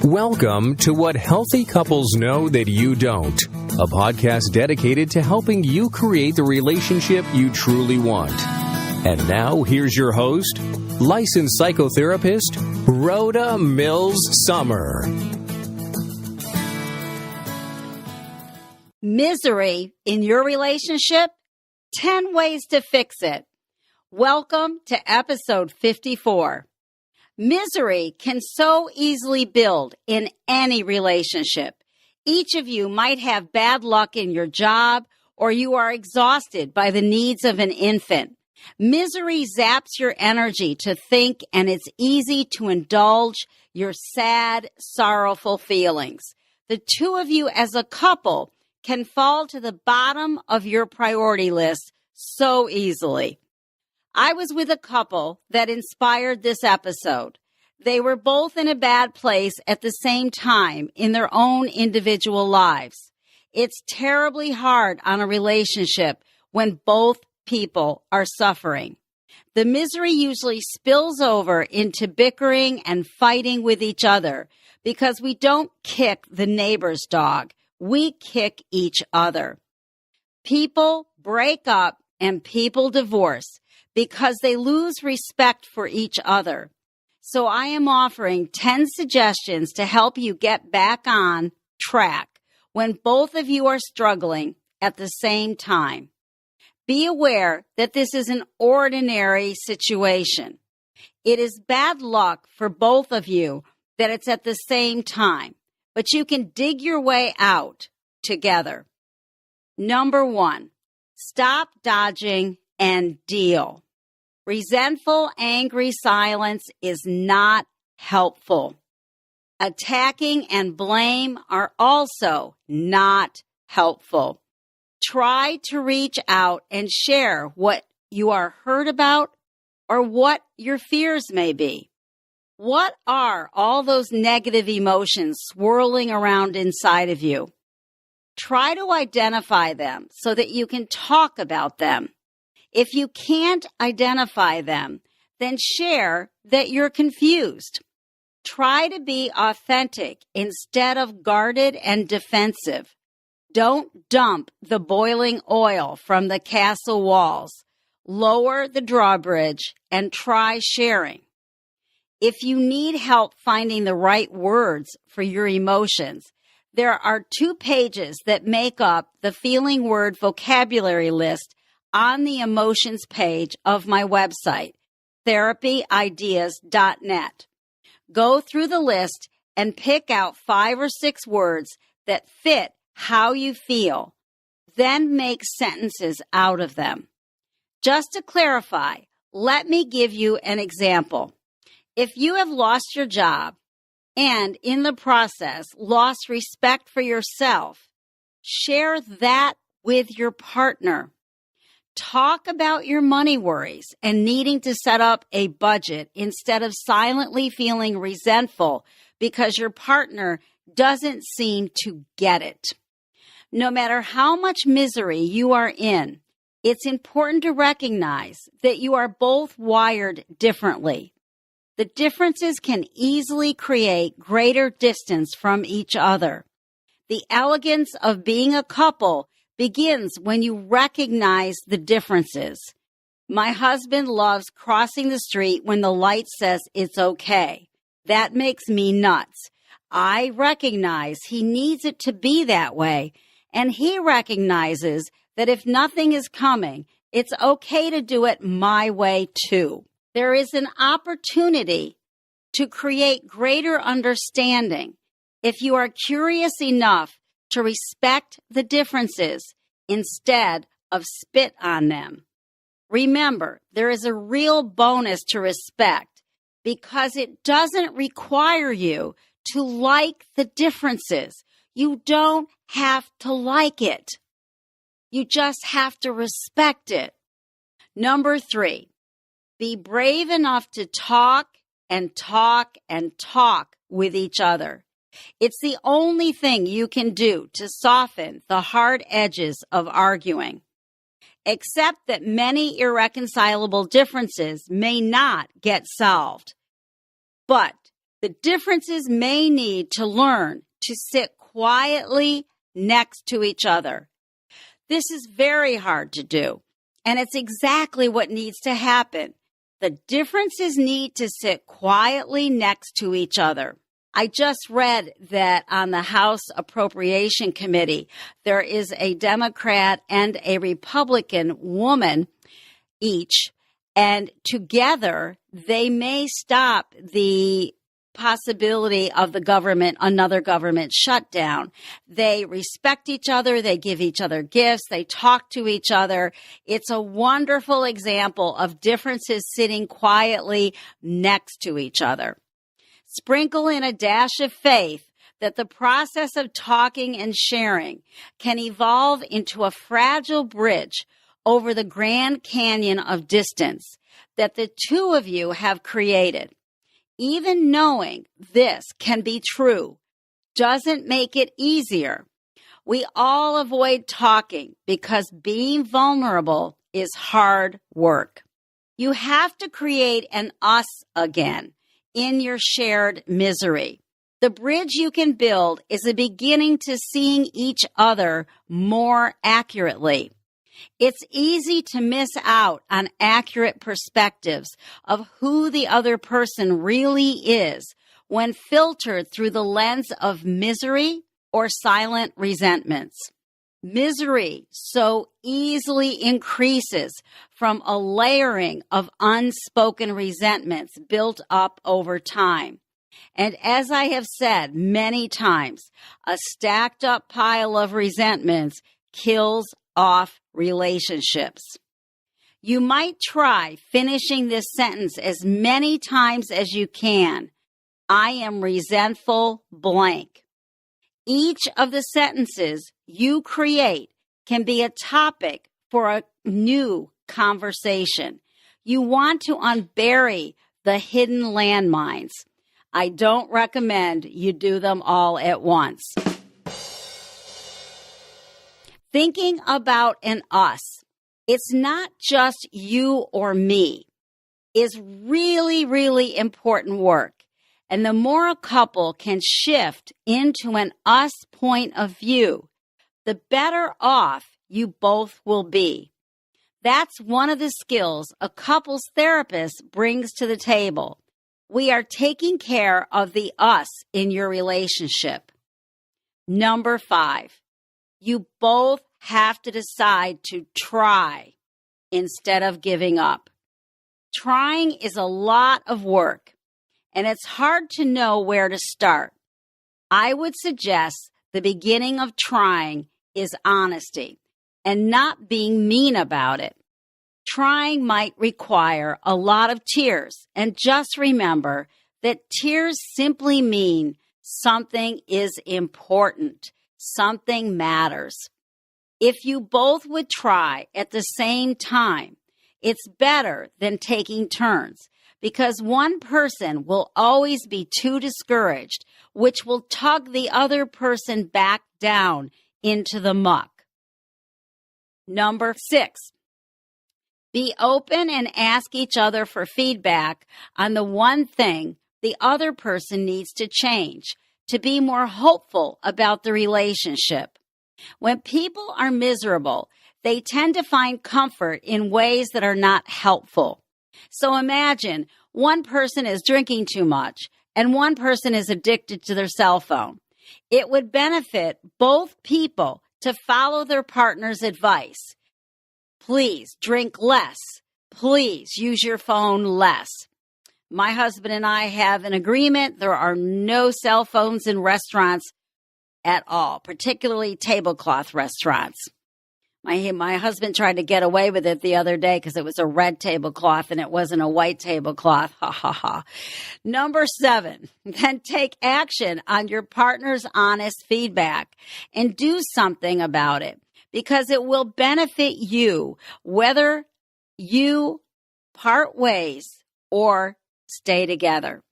Welcome to What Healthy Couples Know That You Don't, a podcast dedicated to helping you create the relationship you truly want. And now, here's your host, licensed psychotherapist, Rhoda Mills Summer. Misery in your relationship? 10 ways to fix it. Welcome to episode 54. Misery can so easily build in any relationship. Each of you might have bad luck in your job, or you are exhausted by the needs of an infant. Misery zaps your energy to think, and it's easy to indulge your sad, sorrowful feelings. The two of you as a couple can fall to the bottom of your priority list so easily. I was with a couple that inspired this episode. They were both in a bad place at the same time in their own individual lives. It's terribly hard on a relationship when both people are suffering. The misery usually spills over into bickering and fighting with each other because we don't kick the neighbor's dog. We kick each other. People break up and people divorce because they lose respect for each other. So I am offering 10 suggestions to help you get back on track when both of you are struggling at the same time. Be aware that this is an ordinary situation. It is bad luck for both of you that it's at the same time, but you can dig your way out together. Number 1, stop dodging and deal. Resentful, angry silence is not helpful. Attacking and blame are also not helpful. Try to reach out and share what you are hurt about or what your fears may be. What are all those negative emotions swirling around inside of you? Try to identify them so that you can talk about them. If you can't identify them, then share that you're confused. Try to be authentic instead of guarded and defensive. Don't dump the boiling oil from the castle walls. Lower the drawbridge and try sharing. If you need help finding the right words for your emotions, there are 2 pages that make up the feeling word vocabulary list on the emotions page of my website, therapyideas.net. Go through the list and pick out 5 or 6 words that fit how you feel, then make sentences out of them. Just to clarify, let me give you an example. If you have lost your job and in the process lost respect for yourself, share that with your partner. Talk about your money worries and needing to set up a budget instead of silently feeling resentful because your partner doesn't seem to get it. No matter how much misery you are in, it's important to recognize that you are both wired differently. The differences can easily create greater distance from each other. The elegance of being a couple begins when you recognize the differences. My husband loves crossing the street when the light says it's okay. That makes me nuts. I recognize he needs it to be that way, and he recognizes that if nothing is coming, it's okay to do it my way too. There is an opportunity to create greater understanding if you are curious enough to respect the differences instead of spit on them. Remember, there is a real bonus to respect because it doesn't require you to like the differences. You don't have to like it. You just have to respect it. Number 3, be brave enough to talk and talk and talk with each other. It's the only thing you can do to soften the hard edges of arguing. Accept that many irreconcilable differences may not get solved, but The differences may need to learn to sit quietly next to each other. This is very hard to do, and it's exactly what needs to happen. The differences need to sit quietly next to each other. I just read that on the House Appropriation Committee, there is a Democrat and a Republican woman each, and together they may stop the possibility of another government shutdown. They respect each other. They give each other gifts. They talk to each other. It's a wonderful example of differences sitting quietly next to each other. Sprinkle in a dash of faith that the process of talking and sharing can evolve into a fragile bridge over the Grand Canyon of distance that the two of you have created. Even knowing this can be true doesn't make it easier. We all avoid talking because being vulnerable is hard work. You have to create an us again in your shared misery. The bridge you can build is a beginning to seeing each other more accurately. It's easy to miss out on accurate perspectives of who the other person really is when filtered through the lens of misery or silent resentments. Misery so easily increases from a layering of unspoken resentments built up over time. And as I have said many times, a stacked up pile of resentments kills off relationships. You might try finishing this sentence as many times as you can. I am resentful blank. Each of the sentences you create can be a topic for a new conversation. You want to unbury the hidden landmines. I don't recommend you do them all at once. Thinking about an us, it's not just you or me, is really, really important work. And the more a couple can shift into an us point of view, the better off you both will be. That's one of the skills a couples therapist brings to the table. We are taking care of the us in your relationship. Number 5. You both have to decide to try instead of giving up. Trying is a lot of work, and it's hard to know where to start. I would suggest the beginning of trying is honesty and not being mean about it. Trying might require a lot of tears, and just remember that tears simply mean something is important. Something matters. If you both would try at the same time, it's better than taking turns because one person will always be too discouraged, which will tug the other person back down into the muck. Number 6, be open and ask each other for feedback on the one thing the other person needs to change to be more hopeful about the relationship. When people are miserable, they tend to find comfort in ways that are not helpful. So imagine one person is drinking too much and one person is addicted to their cell phone. It would benefit both people to follow their partner's advice. Please drink less. Please use your phone less. My husband and I have an agreement. There are no cell phones in restaurants at all, particularly tablecloth restaurants. My husband tried to get away with it the other day because it was a red tablecloth and it wasn't a white tablecloth. Ha, ha, ha. Number 7, then take action on your partner's honest feedback and do something about it because it will benefit you whether you part ways or stay together.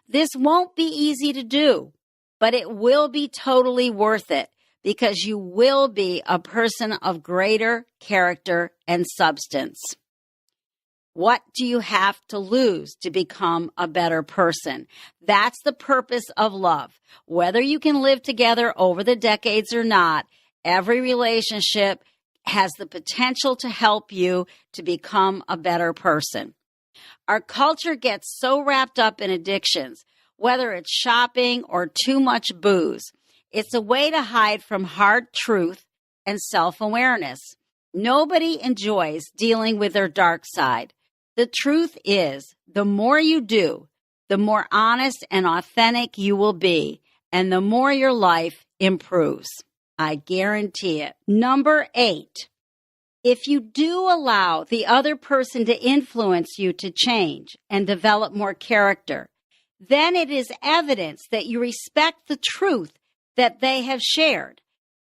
This won't be easy to do, but it will be totally worth it because you will be a person of greater character and substance. What do you have to lose to become a better person? That's the purpose of love. Whether you can live together over the decades or not, every relationship has the potential to help you to become a better person. Our culture gets so wrapped up in addictions, whether it's shopping or too much booze. It's a way to hide from hard truth and self-awareness. Nobody enjoys dealing with their dark side. The truth is, the more you do, the more honest and authentic you will be, and the more your life improves. I guarantee it. Number 8. If you do allow the other person to influence you to change and develop more character, then it is evidence that you respect the truth that they have shared.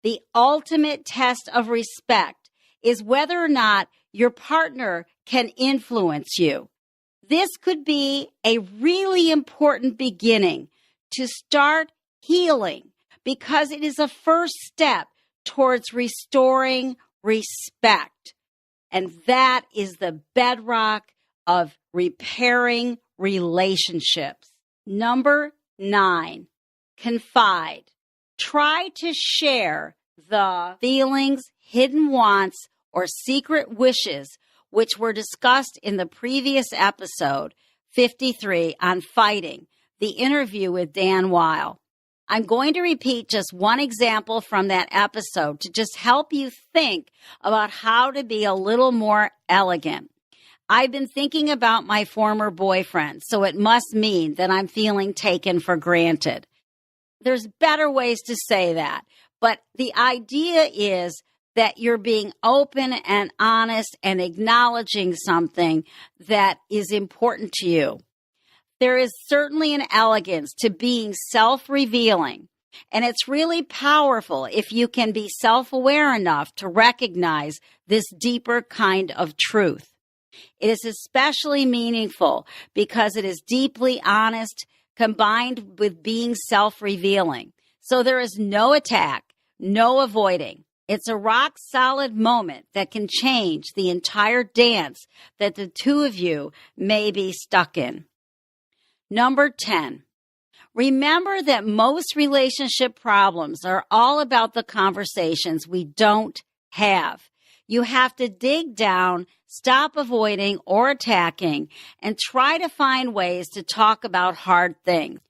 The ultimate test of respect is whether or not your partner can influence you. This could be a really important beginning to start healing because it is a first step towards restoring respect. And that is the bedrock of repairing relationships. Number 9, confide. Try to share the feelings, hidden wants, or secret wishes which were discussed in the previous episode, 53, on fighting, the interview with Dan Weil. I'm going to repeat just one example from that episode to just help you think about how to be a little more elegant. I've been thinking about my former boyfriend, so it must mean that I'm feeling taken for granted. There's better ways to say that, but the idea is that you're being open and honest and acknowledging something that is important to you. There is certainly an elegance to being self-revealing, and it's really powerful if you can be self-aware enough to recognize this deeper kind of truth. It is especially meaningful because it is deeply honest combined with being self-revealing. So there is no attack, no avoiding. It's a rock-solid moment that can change the entire dance that the two of you may be stuck in. Number 10, remember that most relationship problems are all about the conversations we don't have. You have to dig down, stop avoiding or attacking, and try to find ways to talk about hard things.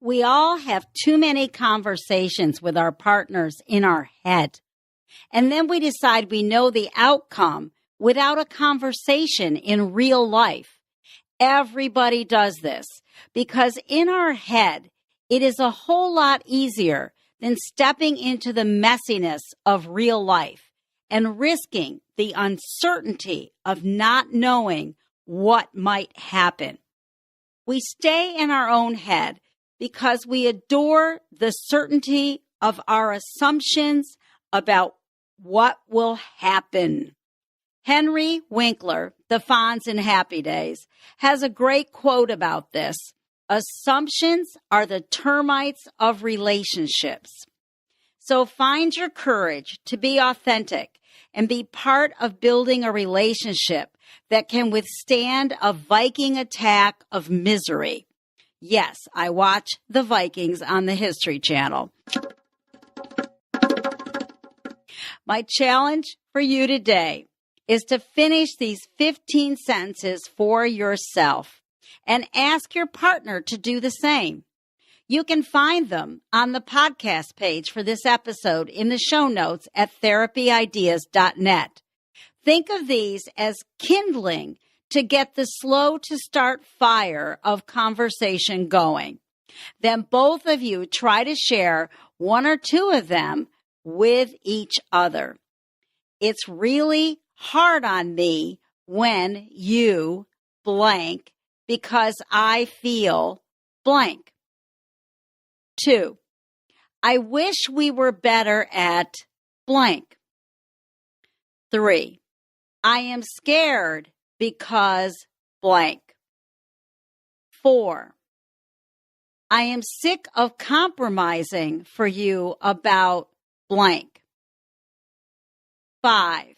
We all have too many conversations with our partners in our head. And then we decide we know the outcome without a conversation in real life. Everybody does this because in our head, it is a whole lot easier than stepping into the messiness of real life and risking the uncertainty of not knowing what might happen. We stay in our own head because we adore the certainty of our assumptions about what will happen. Henry Winkler, the Fonz in Happy Days, has a great quote about this. Assumptions are the termites of relationships. So find your courage to be authentic and be part of building a relationship that can withstand a Viking attack of misery. Yes, I watch the Vikings on the History Channel. My challenge for you today is to finish these 15 sentences for yourself and ask your partner to do the same. You can find them on the podcast page for this episode in the show notes at therapyideas.net. Think of these as kindling to get the slow to start fire of conversation going. Then both of you try to share one or two of them with each other. It's really hard on me when you blank because I feel blank. 2, I wish we were better at blank. 3, I am scared because blank. 4, I am sick of compromising for you about blank. 5,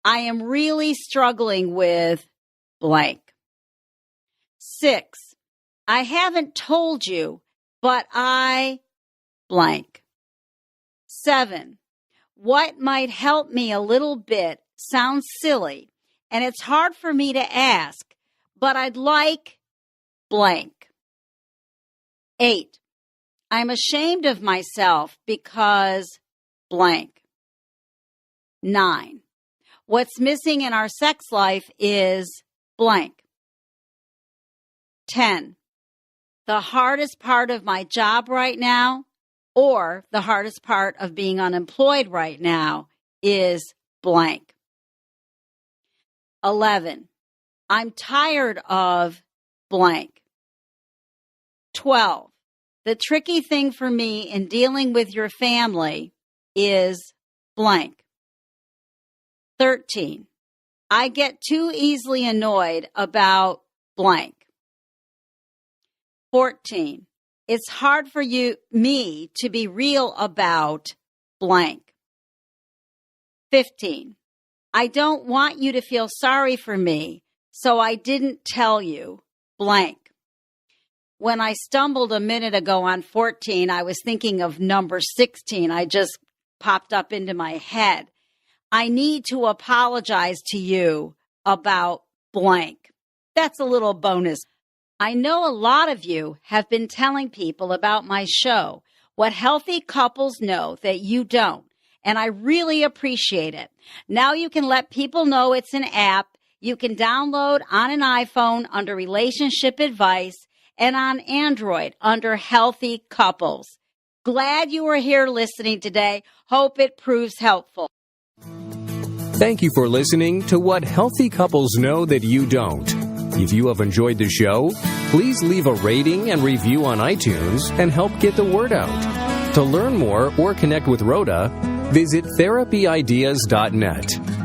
I am really struggling with blank. 6. I haven't told you, but I blank. 7. What might help me a little bit sounds silly, and it's hard for me to ask, but I'd like blank. 8. I'm ashamed of myself because blank. 9. What's missing in our sex life is blank. 10. The hardest part of my job right now, or the hardest part of being unemployed right now, is blank. 11. I'm tired of blank. 12. The tricky thing for me in dealing with your family is blank. 13. I get too easily annoyed about blank. 14. It's hard for me to be real about blank. 15. I don't want you to feel sorry for me, so I didn't tell you blank. When I stumbled a minute ago on 14, I was thinking of number 16. I just popped up into my head. I need to apologize to you about blank. That's a little bonus. I know a lot of you have been telling people about my show, what healthy couples know that you don't, and I really appreciate it. Now you can let people know it's an app you can download on an iPhone under Relationship Advice and on Android under Healthy Couples. Glad you were here listening today. Hope it proves helpful. Thank you for listening to What Healthy Couples Know That You Don't. If you have enjoyed the show, please leave a rating and review on iTunes and help get the word out. To learn more or connect with Rhoda, visit therapyideas.net.